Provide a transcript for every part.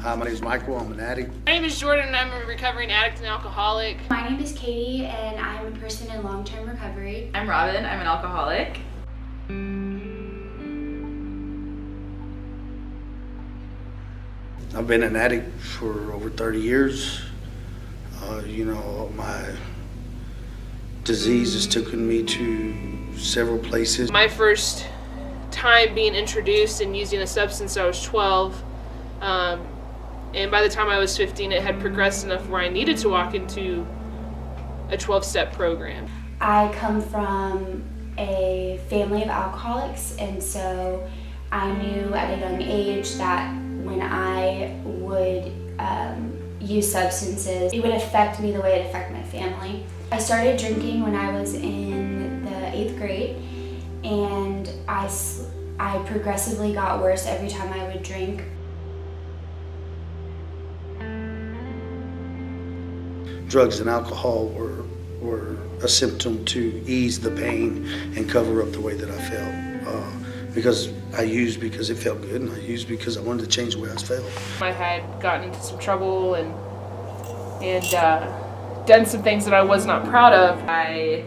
Hi, my name is Michael. I'm an addict. My name is Jordan, and I'm a recovering addict and alcoholic. My name is Katie, and I'm a person in long-term recovery. I'm Robin. I'm an alcoholic. I've been an addict for over 30 years. My disease has taken me to several places. My first time being introduced and using a substance, I was 12. And by the time I was 15, it had progressed enough where I needed to walk into a 12-step program. I come from a family of alcoholics, and so I knew at a young age that when I would use substances, it would affect me the way it affected my family. I started drinking when I was in the 8th grade, and I progressively got worse every time I would drink. Drugs and alcohol were a symptom to ease the pain and cover up the way that I felt. Because I used because it felt good, and I used because I wanted to change the way I felt. I had gotten into some trouble and done some things that I was not proud of. I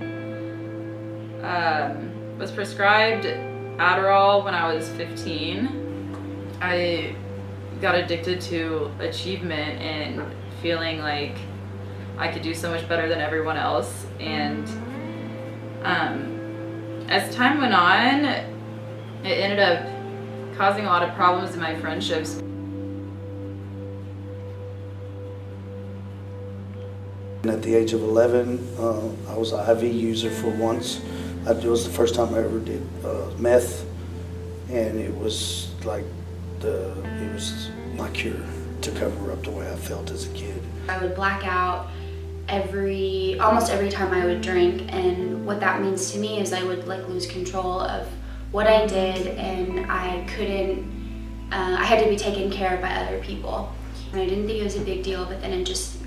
was prescribed Adderall when I was 15. I got addicted to achievement and feeling like I could do so much better than everyone else. And as time went on, it ended up causing a lot of problems in my friendships. At the age of 11, I was an IV user for once. It was the first time I ever did meth, and it was like it was my cure to cover up the way I felt as a kid. I would black out almost every time I would drink, and what that means to me is I would lose control of what I did, and I had to be taken care of by other people. And I didn't think it was a big deal, but then it just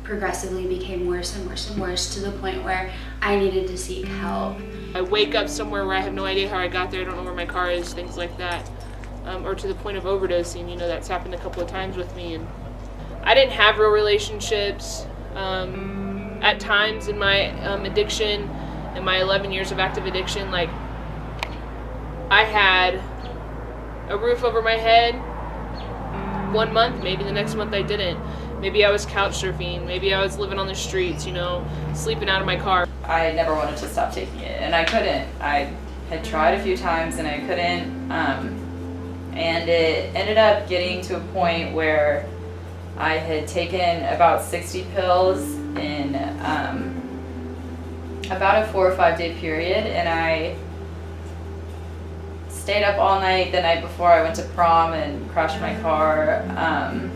progressively became worse and worse and worse to the point where I needed to seek help. I wake up somewhere where I have no idea how I got there, I don't know where my car is, things like that. Or to the point of overdosing, that's happened a couple of times with me. And I didn't have real relationships. At times in my addiction, in my 11 years of active addiction, I had a roof over my head 1 month, maybe the next month I didn't. Maybe I was couch surfing, maybe I was living on the streets, sleeping out of my car. I never wanted to stop taking it, and I couldn't. I had tried a few times and I couldn't, and it ended up getting to a point where I had taken about 60 pills in about a 4 or 5 day period, and I stayed up all night the night before I went to prom and crashed my car, and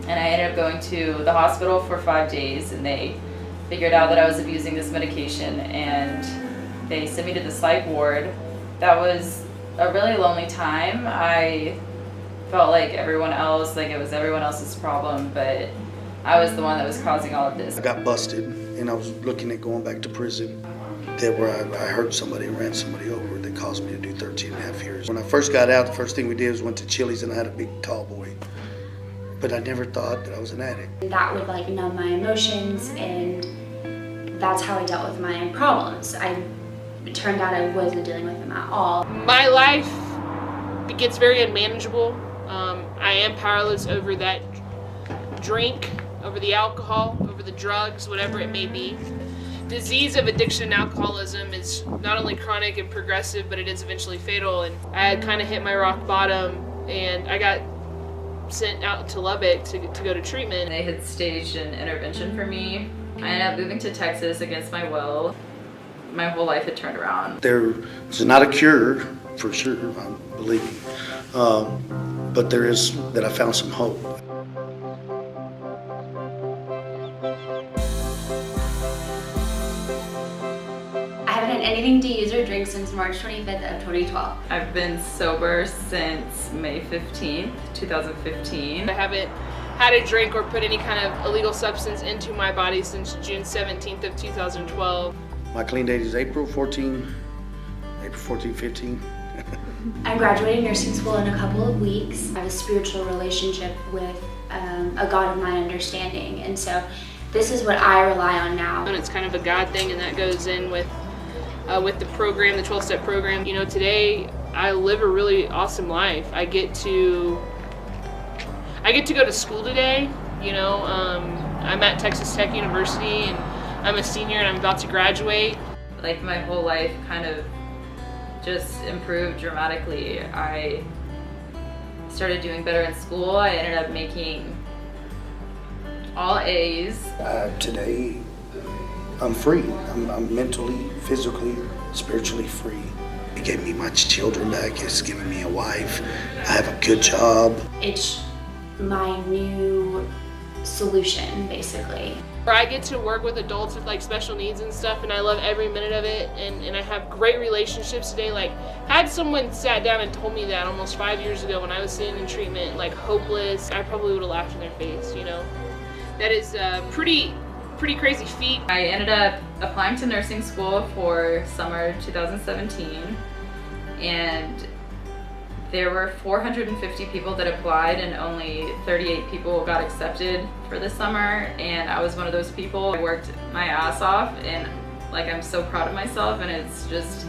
I ended up going to the hospital for 5 days, and they figured out that I was abusing this medication, and they sent me to the psych ward. That was a really lonely time. I felt like everyone else, it was everyone else's problem, but I was the one that was causing all of this. I got busted, and I was looking at going back to prison. Where I hurt somebody and ran somebody over that caused me to do 13 and a half years. When I first got out, the first thing we did was went to Chili's, and I had a big tall boy. But I never thought that I was an addict. That would numb my emotions, and that's how I dealt with my problems. It turned out I wasn't dealing with them at all. My life gets very unmanageable. I am powerless over that drink, over the alcohol, over the drugs, whatever it may be. Disease of addiction and alcoholism is not only chronic and progressive, but it is eventually fatal. And I had kind of hit my rock bottom, and I got sent out to Lubbock to go to treatment. They had staged an intervention for me. I ended up moving to Texas against my will. My whole life had turned around. There's not a cure, for sure, believe me. But there is that I found some hope. I haven't had anything to use or drink since March 25th of 2012. I've been sober since May 15th, 2015. I haven't had a drink or put any kind of illegal substance into my body since June 17th of 2012. My clean date is April 14, April 14, 15. I'm graduating nursing school in a couple of weeks. I have a spiritual relationship with a God of my understanding, and so this is what I rely on now. And it's kind of a God thing, and that goes in with the program, the 12-step program. You know, today I live a really awesome life. I get to go to school today. You know, I'm at Texas Tech University, and I'm a senior, and I'm about to graduate. Like my whole life kind of just improved dramatically. I started doing better in school. I ended up making all A's. Today, I'm free. I'm mentally, physically, spiritually free. It gave me my children back. It's given me a wife. I have a good job. It's my new solution, basically. I get to work with adults with like special needs and stuff, and I love every minute of it, and I have great relationships today. Like, had someone sat down and told me that almost 5 years ago when I was sitting in treatment, like hopeless, I probably would have laughed in their face, you know. That is a pretty crazy feat. I ended up applying to nursing school for summer 2017, and there were 450 people that applied and only 38 people got accepted for the summer, and I was one of those people. I worked my ass off, and like I'm so proud of myself, and it's just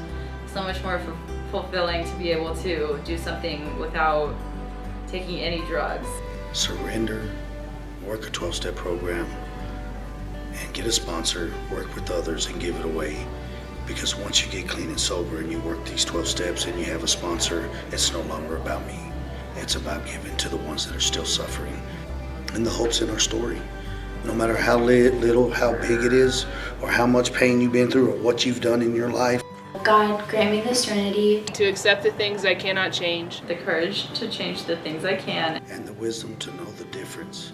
so much more fulfilling to be able to do something without taking any drugs. Surrender, work a 12-step program, and get a sponsor, work with others, and give it away. Because once you get clean and sober and you work these 12 steps and you have a sponsor, it's no longer about me. It's about giving to the ones that are still suffering. And the hope's in our story. No matter how little, how big it is, or how much pain you've been through, or what you've done in your life. God, grant me the serenity To accept the things I cannot change. The courage to change the things I can. And the wisdom to know the difference